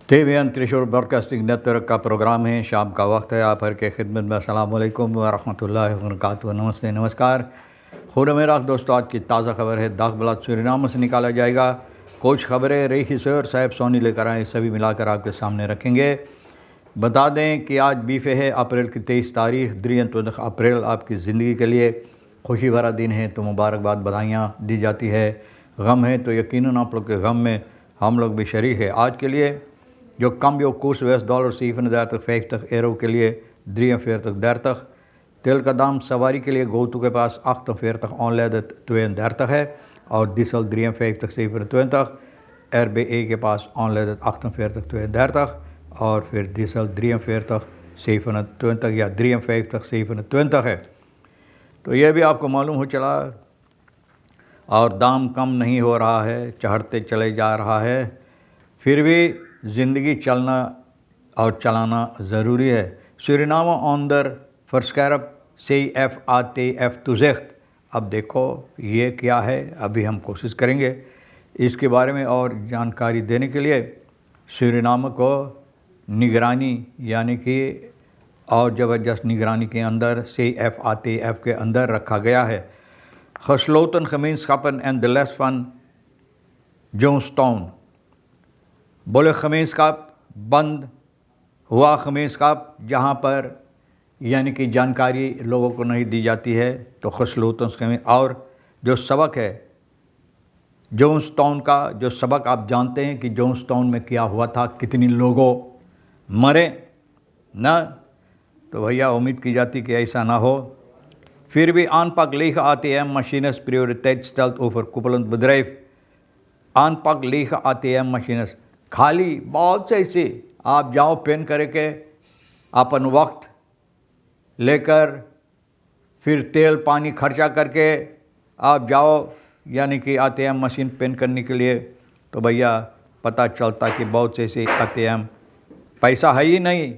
TVN त्रिशूल broadcasting network का programme है। शाम का वक्त है। आप हर के खिदमत में अस्सलाम वालेकुम व रहमतुल्लाहि व बरकातुहू। नमस्ते, नमस्कार। खुदा मेरा दोस्तों, आज की ताज़ा खबर है। दाग ब्लाद सूरीनाम से निकाला जाएगा। कुछ खबरें रही और साहब सोनी लेकर आए, सभी मिलाकर आपके सामने रखेंगे। बता दें कि आज बीफे है, अप्रैल की 23 तारीख 23 अप्रैल आपकी ज़िंदगी के लिए खुशी भरा दिन है, तो मुबारकबाद, बधाइयाँ दी जाती है। गम है तो यकीनन आप लोग के गम में हम लोग भी शरीक है। आज के लिए जो cambio koers $37,50 euro के लिए 43,30। तेल का दाम सवारी के लिए गोतू के पास 48 ऑनलाइन 32 है और डीजल 53,27 RBE के पास ऑनलाइन 48,32 और फिर डीजल 43,27 या 53,27 है। तो ये भी आपको मालूम हो चला। और दाम कम नहीं हो रहा है, चढ़ते चले जा रहा है। फिर भी ज़िंदगी चलना और चलाना ज़रूरी है। सूरीनाम ऑनदर फर्स्कैरप CFATF तुज़ेख्त। अब देखो ये क्या है, अभी हम कोशिश करेंगे इसके बारे में और जानकारी देने के लिए। सूरीनाम को निगरानी यानी कि और ज़बरदस्त निगरानी के अंदर CFATF के अंदर रखा गया है। gesloten gemeenschappen en de les van Johnstown। बोले खमीसकाप बंद हुआ, खमीसकाप जहाँ पर यानी कि जानकारी लोगों को नहीं दी जाती है, तो खसलूतन। और जो सबक है जोन्सटाउन का, जो सबक आप जानते हैं कि जोन्सटाउन में क्या हुआ था, कितनी लोगों मरे ना, तो भैया उम्मीद की जाती कि ऐसा ना हो। फिर भी aanpak lege ATM machines prioriteit stelt over koepelend bedrijf। aanpak lege ATM machines, खाली बहुत से ऐसे आप जाओ पेन करके अपन वक्त लेकर फिर तेल पानी खर्चा करके आप जाओ यानी कि ATM मशीन पेन करने के लिए, तो भैया पता चलता कि बहुत से ऐसे ATM पैसा है ही नहीं।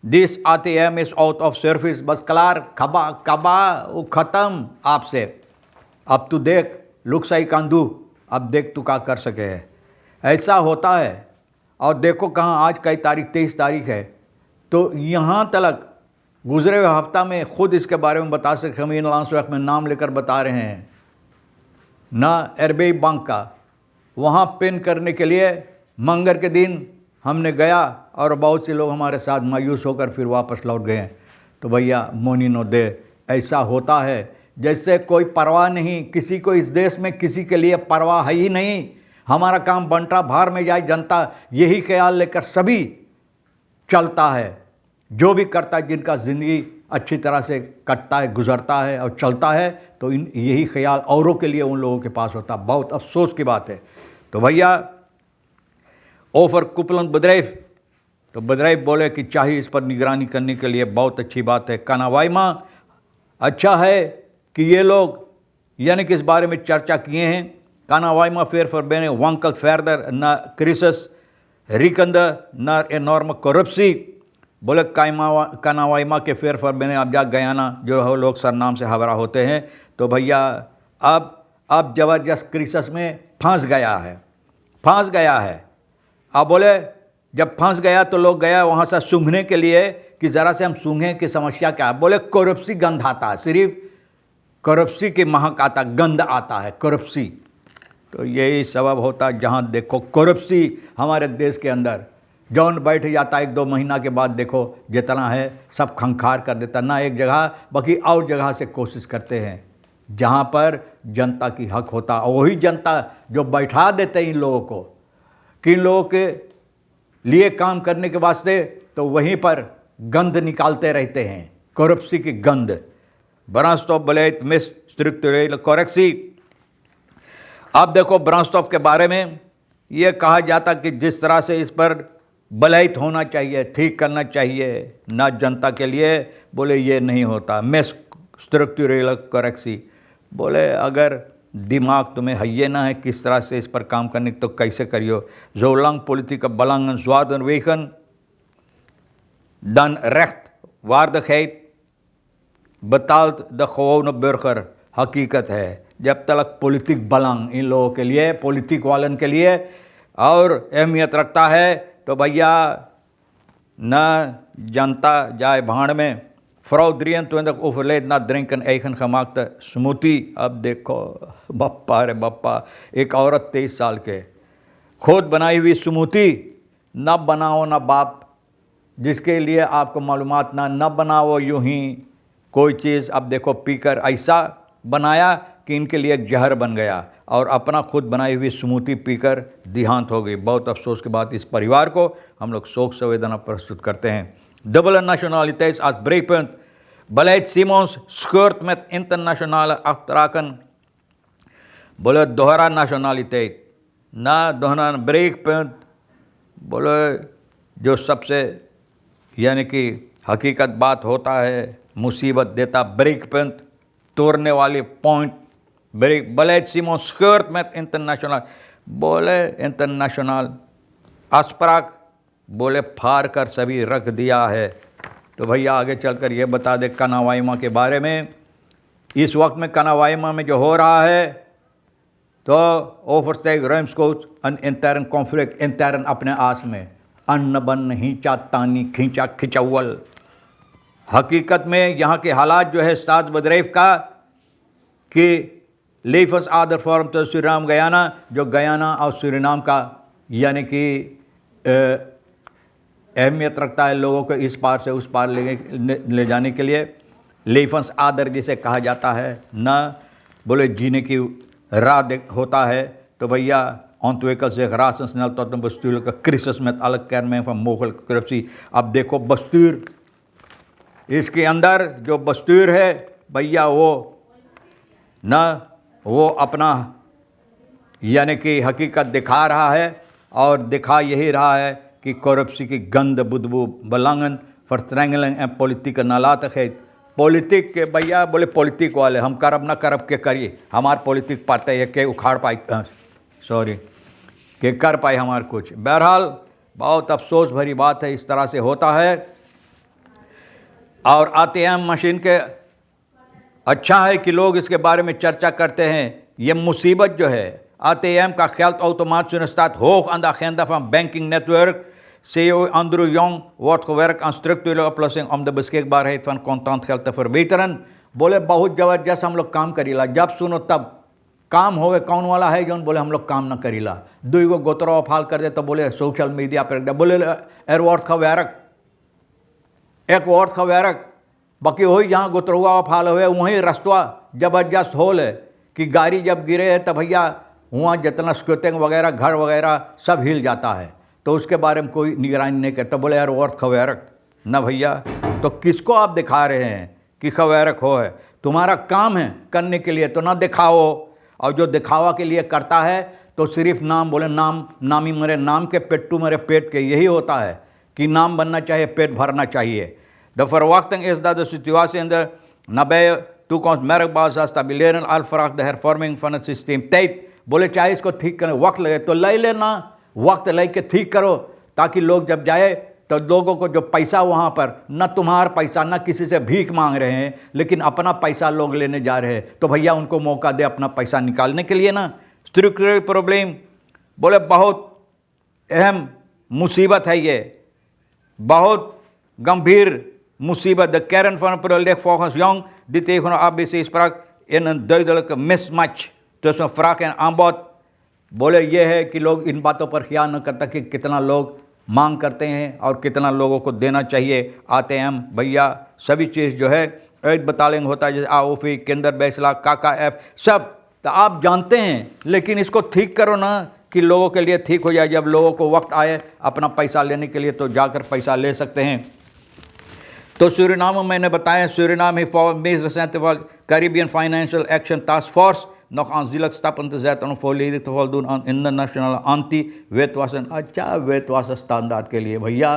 This ATM is out of service. बस कलार खबा कबा वो ख़त्म आपसे। अब तू देख लुकसाई कांदू, अब देख तू क्या कर सके है। ऐसा होता है। और देखो कहाँ आज कई तारीख 23 तारीख है, तो यहाँ तक गुजरे हुए हफ्ता में ख़ुद इसके बारे में बता सके। हम इन लांस में नाम लेकर बता रहे हैं ना, RBI बैंक का वहाँ पिन करने के लिए मंगर के दिन हमने गया और बहुत से लोग हमारे साथ मायूस होकर फिर वापस लौट गए। तो भैया मोनी नो दे, ऐसा होता है जैसे कोई परवाह नहीं किसी को। इस देश में किसी के लिए परवाह है ही नहीं। हमारा काम बंटा भार में जाए जनता, यही ख्याल लेकर सभी चलता है। जो भी करता है, जिनका ज़िंदगी अच्छी तरह से कटता है, गुजरता है और चलता है, तो यही ख्याल औरों के लिए उन लोगों के पास होता। बहुत अफसोस की बात है। तो भैया ओफर कुपलन बद्रैफ, तो बद्रैफ बोले कि चाहिए इस पर निगरानी करने के लिए। बहुत अच्छी बात है। कानावाइमा, अच्छा है कि ये लोग यानी कि इस बारे में चर्चा किए हैं। कानावाइमा फेर फॉरबेने वांकल फैरदर न क्रिसस रिकंद न एनॉर्म करप्सी। बोले कानावाइमा के फेर फॉरबेने अब जा गयाना जो है लोग सरनाम से हवरा होते हैं, तो भैया अब ज़बरदस्त क्रिसस में फंस गया है। अब बोले जब फंस गया तो लोग गया वहाँ से सूंघने के लिए कि ज़रा से हम सूंघें कि समस्या क्या है। बोले करप्सी गंध आता है, सिर्फ करप्सी के महक आता, गंध आता है करप्सी। तो यही सबब होता है। जहाँ देखो करप्सी हमारे देश के अंदर, जौन बैठ जाता है 1-2 महीना के बाद देखो जितना है सब खंखार कर देता, ना एक जगह बाकी और जगह से कोशिश करते हैं जहाँ पर जनता की हक होता। वही जनता जो बैठा देते इन लोगों को कि इन लोगों के लिए काम करने के वास्ते, तो वहीं पर गंध निकालते रहते हैं, करप्सी की गंध। ब्रांस्टॉप बलेट मिस स्ट्रक्चरल करेक्सी। अब देखो ब्रांस्टॉप के बारे में ये कहा जाता कि जिस तरह से इस पर बलैत होना चाहिए, ठीक करना चाहिए ना जनता के लिए, बोले ये नहीं होता। मिस स्ट्रक्चरल करेक्सी, बोले अगर दिमाग तुम्हें है ना है किस तरह से इस पर काम करने, तो कैसे करियो। जोलंग पॉलिटिक बलंगन स्वादन वेकन dan rechtvaardigheid betaalt de gewone burger। हकीकत है जब तक पॉलिटिक बलंग इन लोगों के लिए, पॉलिटिक वालन के लिए और अहमियत रखता है, तो भैया न जनता जाए भाड़ में। Frau Drientwindig overleed na drinken eigen gemaakte smoothie। अब देखो बप्पा रे बप्पा, एक औरत 23 साल के खुद बनाई हुई स्मूथी न बनाओ ना बाप, जिसके लिए आपको मालूमात न बनाओ यूं ही कोई चीज़। अब देखो पीकर ऐसा बनाया कि इनके लिए एक जहर बन गया और अपना खुद बनाई हुई स्मूथी पीकर देहांत हो गई। बहुत अफसोस के बाद इस परिवार को हम लोग शोक संवेदना प्रस्तुत करते हैं। Dubbele nationaliteit als breekpunt. Beleid Simons scheurt met internationale afspraken. बोले दोहरा nationaliteit ना दोहरा ब्रेकपुंट, बोले जो सबसे यानी कि हकीकत बात होता है, मुसीबत देता ब्रेकपुंट, तोड़ने वाली पॉइंट ब्रेक। बलेज सिमोन स्कर्ट में इंटरनेशनल, बोले इंटरनेशनल अस्पराक, बोले फाड़ कर सभी रख दिया है। तो भैया आगे चलकर ये बता दे कनावाइमा के बारे में। इस वक्त में कनावाइमा में जो हो रहा है तो ओवरस्टेग रेम्सकोच अन इंटरन कॉन्फ्लिक्ट, इंटरन अपने आस में अन्न बन हिंचा तानी खींचा खिंचौल। हकीकत में यहाँ के हालात जो है स्टाद बदरेफ का कि लेफस आदर फॉर्म तो सूरीनाम गयाना, जो गयाना और सूरीनाम का यानी कि अहमियत रखता है लोगों को इस पार से उस पार ले जाने के लिए। लेफंस आदर जिसे कहा जाता है, न बोले जीने की राह होता है। तो भैया ontwikkelt zich razendsnel tot een bestuurlijke crisis met alle kenmerken van mogelijke corruptie। अब देखो बस्तूर, इसके अंदर जो बस्तूर है भैया वो अपना यानी कि हकीकत दिखा रहा है और दिखा यही रहा है कि corruptie की गंद बुदबू belangen verstrengeling en politieke nalatigheid। Politic के भैया बोले पॉलिटिक वाले हम करब ना करब के करिए, हमार पॉलिटिक पाते है के उखाड़ पाई, सॉरी के कर पाए हमार कुछ। बहरहाल बहुत अफसोस भरी बात है, इस तरह से होता है। और ATM मशीन के अच्छा है कि लोग इसके बारे में चर्चा करते हैं। ये मुसीबत जो है ATM का geld automatisch staat hoog aan de agenda van banking network। CEO Andrew Young wordt gewerkt aan structurele oplossing om de beschikbaarheid van contant geld te verbeteren। बोले बहुत ज़बरदस्त हम लोग काम करीला, जब सुनो तब काम होवे कौन वाला है जौन बोले हम लोग काम ना करीला। दुई गो गोतरा फाल कर दे तो बोले सोशल मीडिया पर दे, बोले एयरवॉर्ड का वैरक एक वॉर्ड का वैरक, बाकी वही जहाँ गोतरुआ फाल हुए वहीं रस्तवा ज़बरदस्त होल है कि गाड़ी जब गिरे है तब भैया वहाँ जितना स्कूटिंग वगैरह घर वगैरह सब हिल जाता है। तो उसके बारे में कोई निगरानी नहीं करता, बोले यार वर्थ खवैरक ना भैया। तो किसको आप दिखा रहे हैं कि खवैरक हो है? तुम्हारा काम है करने के लिए तो ना दिखाओ। और जो दिखावा के लिए करता है तो सिर्फ नाम, बोले नाम नामी मरे नाम के पेट्टू मरे पेट के, यही होता है कि नाम बनना चाहिए, पेट भरना चाहिए। De verwachting is dat de situatie in de nabije toekomst merkbaar zal stabiliseren, al vraagt de hervorming van het systeem tijd। बोले चाहे इसको ठीक करने वक्त लगे तो ले लेना, वक्त लेके ठीक करो, ताकि लोग जब जाए तो लोगों को जो पैसा वहाँ पर न तुम्हारा पैसा न किसी से भीख मांग रहे हैं, लेकिन अपना पैसा लोग लेने जा रहे हैं, तो भैया उनको मौका दे अपना पैसा निकालने के लिए ना। स्ट्रक्चरल प्रॉब्लम, बोले बहुत अहम मुसीबत है ये, बहुत गंभीर मुसीबत। De kern van het probleem ligt volgens Young die tegen de ABC sprak in een duidelijke mismatch tussen vraag en aanbod। बोले ये है कि लोग इन बातों पर ख्याल न करता कि कितना लोग मांग करते हैं और कितना लोगों को देना चाहिए। ATM भैया सभी चीज़ जो है एक बतालिंग होता है, जैसे AOFI केंद्र बैसला काका ऐप सब तो आप जानते हैं, लेकिन इसको ठीक करो ना कि लोगों के लिए ठीक हो जाए। जब लोगों को वक्त आए अपना पैसा लेने के लिए तो जाकर पैसा ले सकते हैं। तो सूरीनाम में मैंने बताया, Suriname heeft meest recente Caribbean Financial Action Task Force nog aanzienlijk stappen te zetten om volledig te voldoen aan internationale anti-witwassen, अच्छा witwassen स्टैंडर्ड के लिए भैया।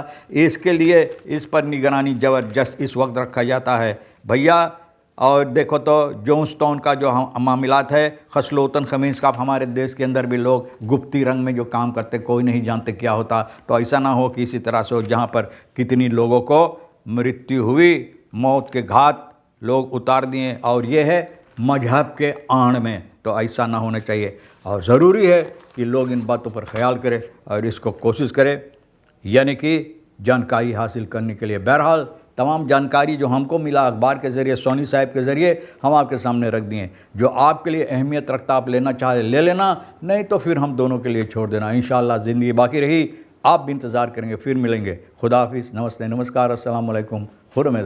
इसके लिए इस पर निगरानी ज़बरदस्त इस वक्त रखा जाता है भैया। और देखो तो जोन्सटाउन का जो मामलात है, खसलोतन खमीस का, हमारे देश के अंदर भी लोग गुप्ती रंग में जो काम करते कोई नहीं जानते क्या होता। तो ऐसा ना हो कि इसी तरह से हो जहाँ पर कितनी लोगों को मृत्यु हुई, मौत के घाट लोग उतार दिए, और ये है मजहब के आड़ में। तो ऐसा ना होना चाहिए और ज़रूरी है कि लोग इन बातों पर ख्याल करें और इसको कोशिश करें। यानी कि जानकारी हासिल करने के लिए। बहरहाल तमाम जानकारी जो हमको मिला अखबार के ज़रिए, सोनी साहब के ज़रिए, हम आपके सामने रख दिए। जो आपके लिए अहमियत रखता आप लेना चाहे ले लेना, नहीं तो फिर हम दोनों के लिए छोड़ देना। इंशाअल्लाह ज़िंदगी बाकी रही, आप भी इंतज़ार करेंगे, फिर मिलेंगे। खुदा हाफिज़, नमस्ते, नमस्कार, अस्सलाम वालेकुम, खुदा में।